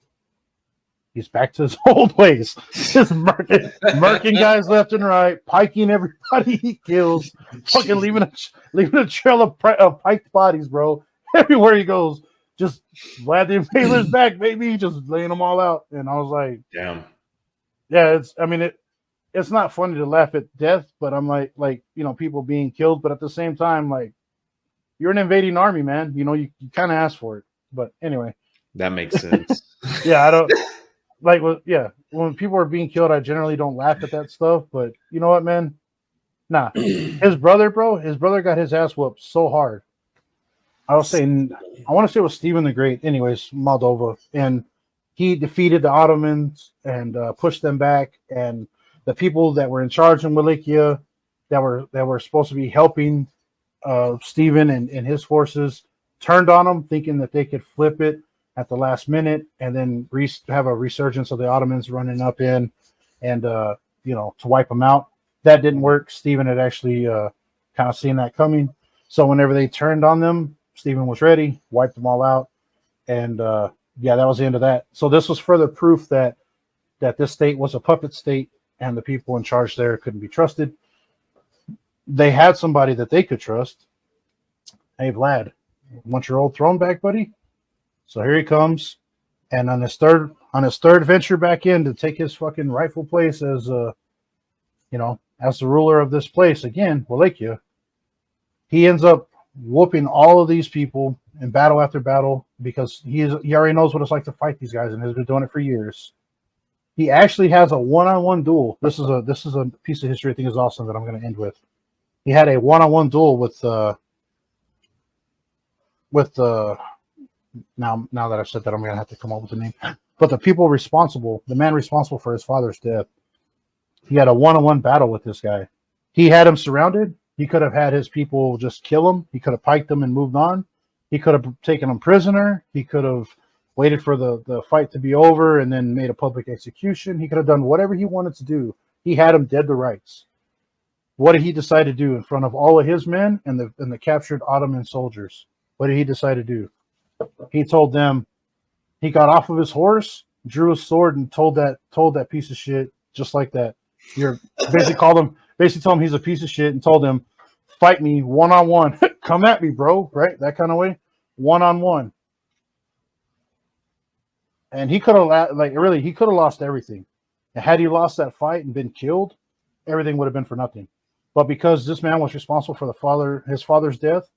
he's back to his old ways. Just murking guys left and right, piking everybody he kills, fucking leaving a trail of piked bodies, bro. Everywhere he goes, just Vlad the Impaler's back, baby, just laying them all out. And I was like, damn. Yeah, it's not funny to laugh at death, but I'm like, you know, people being killed, but at the same time, like, you're an invading army, man. You know, you kind of asked for it. But anyway. That makes sense. Yeah, I don't like. Well, yeah, when people are being killed, I generally don't laugh at that stuff. But you know what, man? Nah, his brother got his ass whooped so hard. I want to say it was Stephen the Great. Anyways, Moldova, and he defeated the Ottomans and pushed them back. And the people that were in charge in Wallachia, that were supposed to be helping Stephen and his forces, turned on him, thinking that they could flip it at the last minute and then have a resurgence of the Ottomans running up in and to wipe them out. That didn't work. Stephen had actually kind of seen that coming. So whenever they turned on them, Stephen was ready, wiped them all out. And that was the end of that. So this was further proof that this state was a puppet state and the people in charge there couldn't be trusted. They had somebody that they could trust. Hey, Vlad, want your old throne back, buddy? So here he comes. And on his third venture back in to take his fucking rightful place as as the ruler of this place again, Wallachia, he ends up whooping all of these people in battle after battle because he already knows what it's like to fight these guys and has been doing it for years. He actually has a one-on-one duel. This is a piece of history I think is awesome that I'm going to end with. He had a one-on-one duel with now that I've said that, I'm going to have to come up with a name. But the man responsible for his father's death, he had a one-on-one battle with this guy. He had him surrounded. He could have had his people just kill him. He could have piked them and moved on. He could have taken him prisoner. He could have waited for the fight to be over and then made a public execution. He could have done whatever he wanted to do. He had him dead to rights. What did he decide to do in front of all of his men and the captured Ottoman soldiers? What did he decide to do? He told them, he got off of his horse, drew his sword, and told that piece of shit just like that. You're basically told him he's a piece of shit and told him, fight me one-on-one. Come at me, bro. Right? That kind of way. One-on-one. And he could have he could have lost everything. And had he lost that fight and been killed, everything would have been for nothing. But because this man was responsible for his father's death,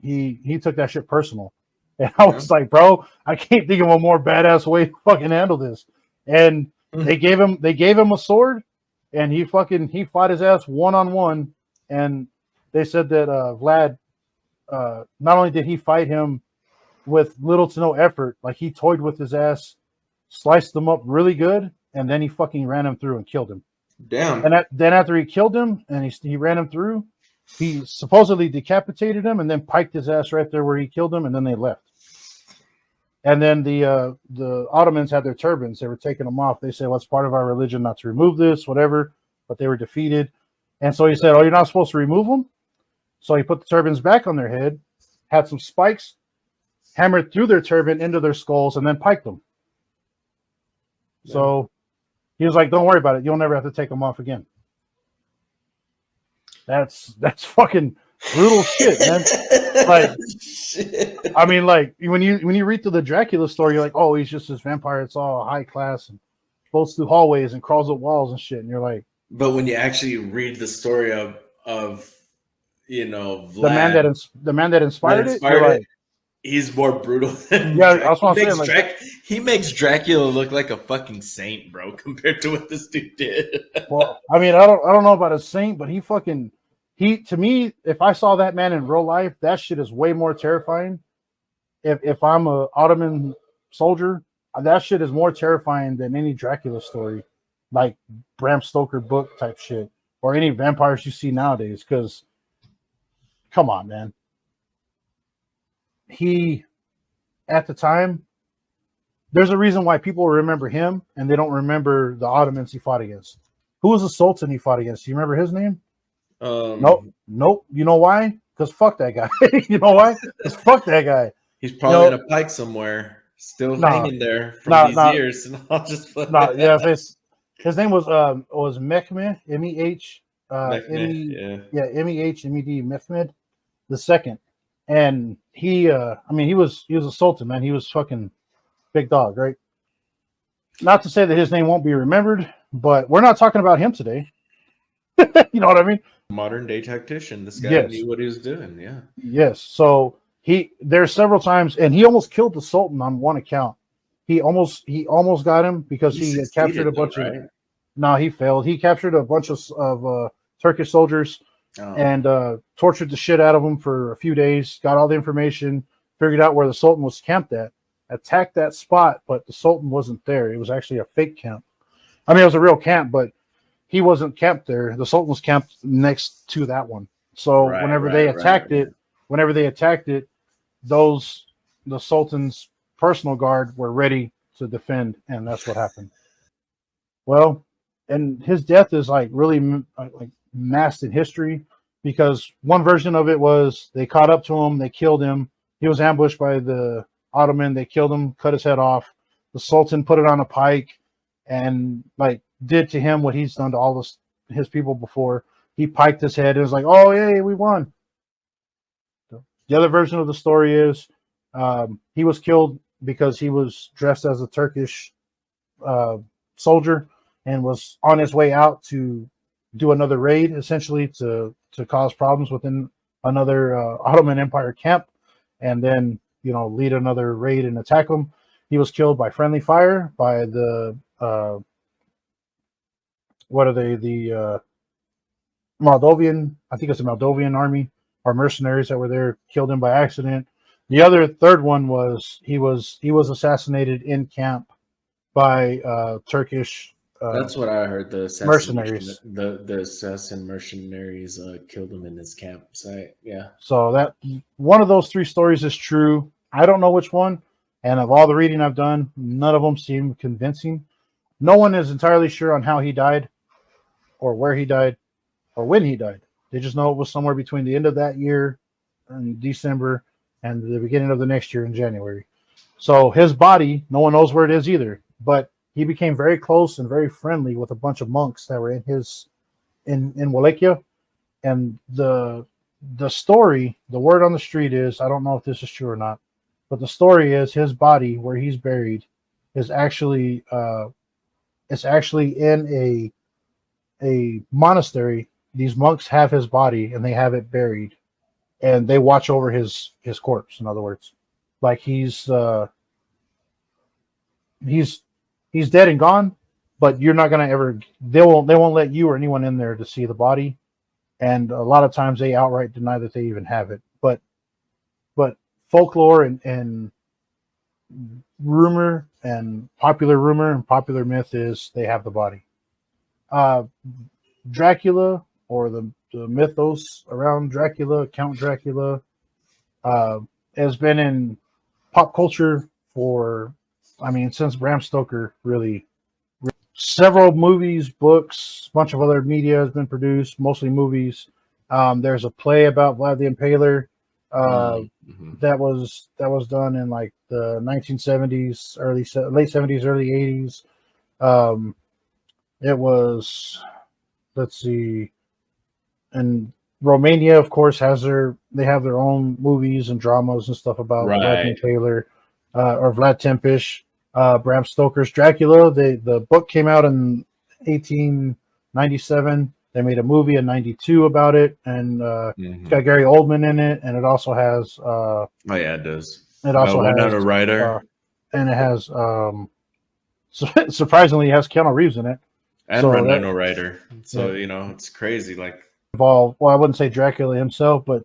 he took that shit personal. And I was like, bro, I can't think of a more badass way to fucking handle this. And they gave him a sword, and he fought his ass one-on-one. And they said that Vlad, not only did he fight him with little to no effort, like he toyed with his ass, sliced him up really good, and then he fucking ran him through and killed him. Damn. And then after he killed him and he ran him through, he supposedly decapitated him and then piked his ass right there where he killed him, and then they left. And then the Ottomans had their turbans. They were taking them off. They said, well, it's part of our religion not to remove this, whatever. But they were defeated. And so he said, oh, you're not supposed to remove them? So he put the turbans back on their head, had some spikes, hammered through their turban into their skulls, and then piked them. Yeah. So he was like, don't worry about it. You'll never have to take them off again. That's fucking brutal shit, man. Like, shit. I mean, like when you read through the Dracula story, you're like, oh, he's just this vampire. It's all high class and floats through hallways and crawls up walls and shit. And you're like, but when you actually read the story of Vlad, the man that inspired it, like, he's more brutal than that's what I'm saying. He makes Dracula look like a fucking saint, bro, compared to what this dude did. Well, I mean, I don't know about a saint, but to me, if I saw that man in real life, that shit is way more terrifying. If I'm a Ottoman soldier, that shit is more terrifying than any Dracula story, like Bram Stoker book type shit, or any vampires you see nowadays. Because, come on, man. At the time, there's a reason why people remember him and they don't remember the Ottomans he fought against. Who was the Sultan he fought against? Do you remember his name? Nope. You know why? Because fuck that guy. You know why? Because fuck that guy. He's probably in a pike somewhere, still hanging there from these years. And I'll just his name was Mehmed, M-E-H, M-E-H-M-E-D, Mehmed the second. And he was a sultan, man. He was fucking big dog, right? Not to say that his name won't be remembered, but we're not talking about him today. You know what I mean? Modern day tactician. This guy knew what he was doing. Yeah. Yes. So there's several times, and he almost killed the Sultan on one account. He almost got him because he had captured a bunch of. No, he failed. He captured a bunch of Turkish soldiers and tortured the shit out of them for a few days. Got all the information, figured out where the Sultan was camped at, attacked that spot, but the Sultan wasn't there. It was actually a fake camp. I mean, it was a real camp, but he wasn't camped there. The Sultan was camped next to that one. So whenever they attacked it, the Sultan's personal guard were ready to defend, and that's what happened. Well, and his death is like really like masked in history, because one version of it was they caught up to him, they killed him. He was ambushed by the Ottoman. They killed him, cut his head off. The Sultan put it on a pike and like did to him what he's done to all his people before. He piked his head and was like, oh, yay, we won. The other version of the story is he was killed because he was dressed as a Turkish soldier and was on his way out to do another raid, essentially to cause problems within another Ottoman Empire camp, and then lead another raid and attack them. He was killed by friendly fire by the what are they, the Moldovan, I think it's the Moldovan army or mercenaries that were there, killed him by accident. The third one was he was assassinated in camp by Turkish That's what I heard. The mercenaries. the assassin mercenaries killed him in his campsite. Yeah. So that one of those three stories is true. I don't know which one, and of all the reading I've done, none of them seem convincing. No one is entirely sure on how he died, or where he died, or when he died. They just know it was somewhere between the end of that year in December and the beginning of the next year in January. So his body, no one knows where it is either, but he became very close and very friendly with a bunch of monks that were in Wallachia. And the story, the word on the street is, I don't know if this is true or not, but the story is his body, where he's buried, is actually in a monastery. These monks have his body and they have it buried, and they watch over his corpse. In other words, like he's dead and gone, but you're not gonna ever. They won't let you or anyone in there to see the body, and a lot of times they outright deny that they even have it. But folklore and rumor and popular myth is they have the body. Dracula, or the mythos around Dracula, Count Dracula, has been in pop culture for, since Bram Stoker, really. Several movies, books, a bunch of other media has been produced, mostly movies. There's a play about Vlad the Impaler that was done in like the 1970s, late 70s, early 80s. It was, let's see, and Romania, of course, they have their own movies and dramas and stuff about Vlad the Impaler, or Vlad Tepes. Bram Stoker's Dracula. The book came out in 1897. They made a movie in 92 about it, and it's got Gary Oldman in it, and it also has oh yeah, it does. It also has Winona Ryder, and it has surprisingly, it has Keanu Reeves in it, and Winona Ryder. So it's crazy. Like, well, I wouldn't say Dracula himself, but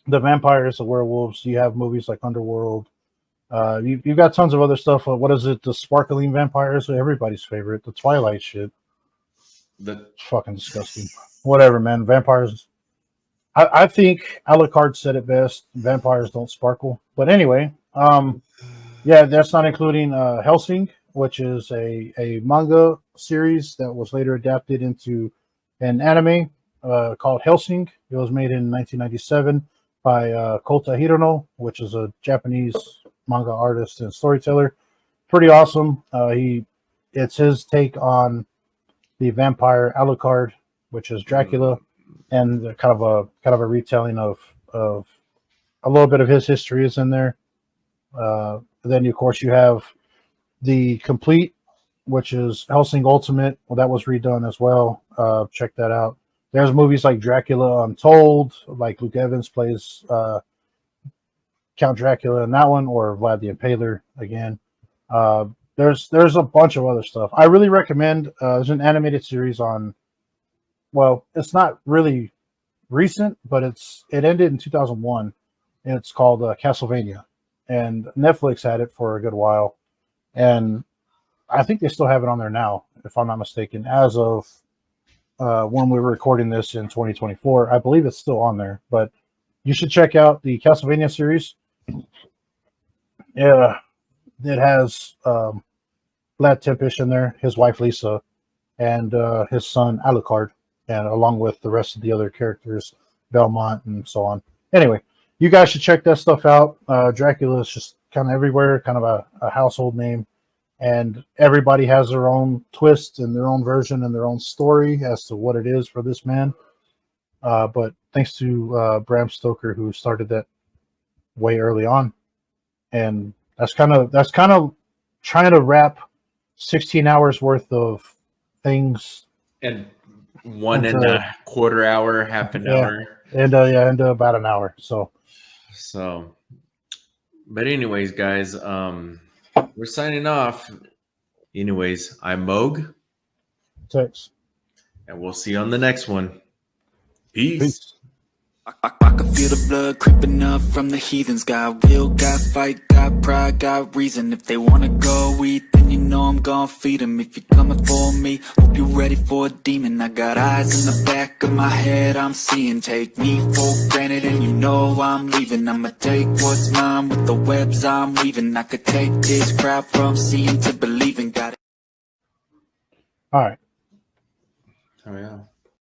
the vampires, the werewolves. You have movies like Underworld. You've got tons of other stuff. What is it? The sparkling vampires, everybody's favorite. The Twilight shit. It's fucking disgusting. Whatever, man. Vampires. I think Alucard said it best. Vampires don't sparkle. But anyway, yeah, that's not including Helsing, which is a manga series that was later adapted into an anime called Helsing. It was made in 1997 by Kota Hirono, which is a Japanese manga artist and storyteller. Pretty awesome. It's his take on the vampire Alucard, which is Dracula, and kind of a retelling of a little bit of his history is in there. Then of course you have the complete, which is Helsing Ultimate. Well, that was redone as well. Check that out. There's movies like Dracula Untold, like Luke Evans plays Count Dracula in that one, or Vlad the Impaler again. There's a bunch of other stuff. I really recommend. There's an animated series on. Well, it's not really recent, but it ended in 2001, and it's called Castlevania, and Netflix had it for a good while, and I think they still have it on there now, if I'm not mistaken. As of when we were recording this in 2024, I believe it's still on there. But you should check out the Castlevania series. Yeah, it has Vlad Tepes in there, his wife Lisa, and his son Alucard, and along with the rest of the other characters, Belmont and so on. Anyway, you guys should check that stuff out. Dracula is just kind of everywhere, kind of a household name, and everybody has their own twist and their own version and their own story as to what it is for this man. But thanks to Bram Stoker, who started that way early on, and That's kind of trying to wrap 16 hours worth of things And one and into, a quarter hour, half an yeah, hour. into about an hour. So So, but anyways, guys, we're signing off. Anyways, I'm Moog, text. and we'll see you on the next one. Peace. Peace. I can feel the blood creeping up from the heathens. Got will, got fight, got pride, got reason. If they wanna go eat, then you know I'm gon' feed them. If you're coming for me, hope you're ready for a demon. I got eyes in the back of my head, I'm seeing. Take me for granted and you know I'm leaving. I'ma take what's mine with the webs I'm weaving. I could take this crowd from seeing to believing. Got it. All right. Oh yeah.